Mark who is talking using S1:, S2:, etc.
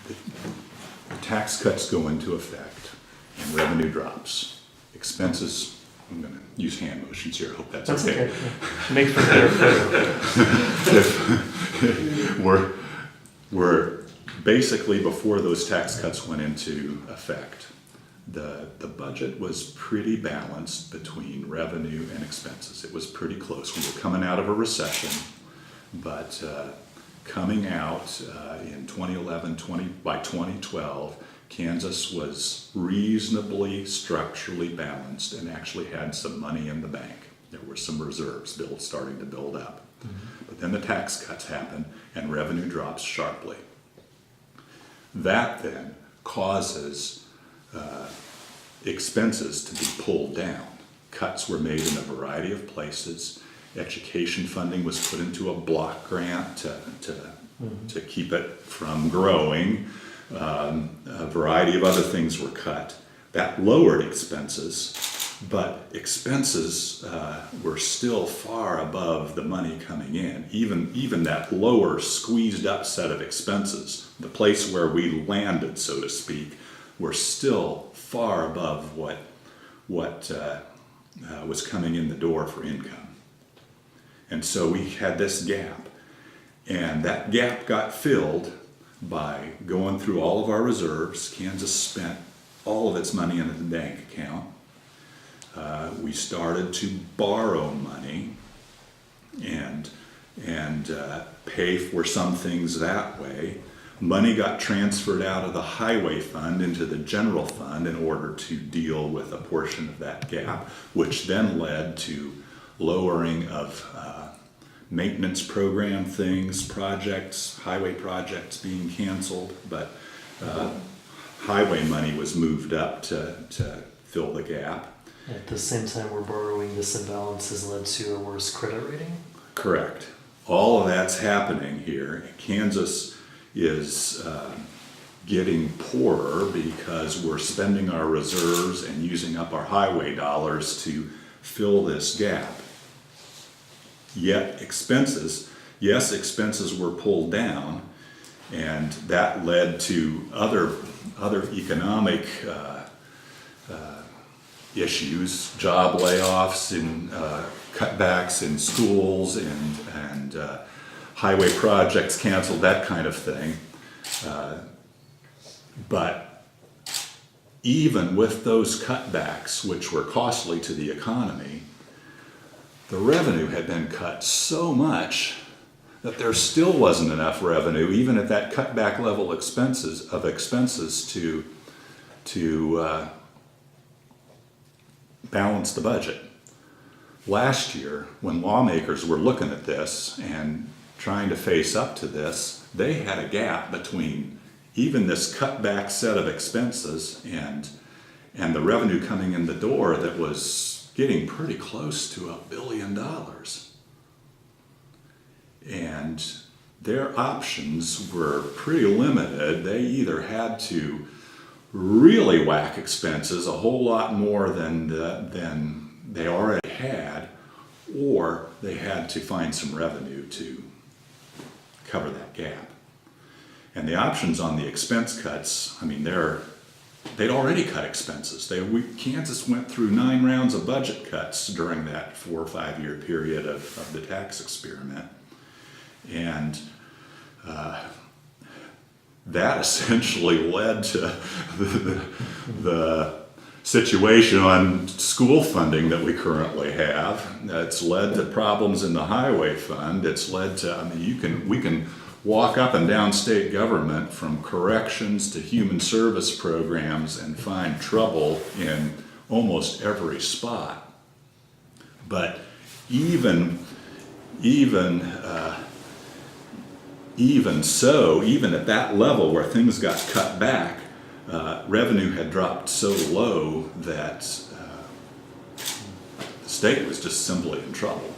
S1: the tax cuts go into effect and revenue drops. Expenses, I'm gonna use hand motions here, I hope that's okay.
S2: Yeah. Makes for better photo.
S1: We're basically, before those tax cuts went into effect, the budget was pretty balanced between revenue and expenses. It was pretty close. We were coming out of a recession, but coming out in 2011, by 2012, Kansas was reasonably structurally balanced and actually had some money in the bank. There were some reserves starting to build up. Mm-hmm. But then the tax cuts happened and revenue drops sharply. That then causes expenses to be pulled down. Cuts were made in a variety of places. Education funding was put into a block grant to keep it from growing. A variety of other things were cut. That lowered expenses, but expenses were still far above the money coming in. Even that lower, squeezed up set of expenses, the place where we landed, so to speak, were still far above what was coming in the door for income. And so we had this gap, and that gap got filled by going through all of our reserves. Kansas spent all of its money in the bank account. We started to borrow money and pay for some things that way. Money got transferred out of the highway fund into the general fund in order to deal with a portion of that gap, which then led to lowering of maintenance program things, projects, highway projects being canceled, but highway money was moved up to fill the gap.
S2: At the same time we're borrowing, this imbalance has led to a worse credit rating?
S1: Correct. All of that's happening here. Kansas is getting poorer because we're spending our reserves and using up our highway dollars to fill this gap. Yet expenses were pulled down, and that led to other economic issues, job layoffs and cutbacks in schools and highway projects canceled, that kind of thing. But even with those cutbacks, which were costly to the economy, the revenue had been cut so much that there still wasn't enough revenue, even at that cutback level expenses to balance the budget. Last year, when lawmakers were looking at this and trying to face up to this, they had a gap between even this cutback set of expenses and the revenue coming in the door that was getting pretty close to $1 billion. And their options were pretty limited. They either had to really whack expenses a whole lot more than they already had, or they had to find some revenue to cover that gap. And the options on the expense cuts, I mean, they'd already cut expenses. Kansas went through 9 rounds of budget cuts during that 4 or 5 year period of the tax experiment. And that essentially led to the situation on school funding that we currently have. It's led to problems in the highway fund. It's led to, we can walk up and down state government from corrections to human service programs and find trouble in almost every spot. But even so, even at that level where things got cut back, revenue had dropped so low that the state was just simply in trouble.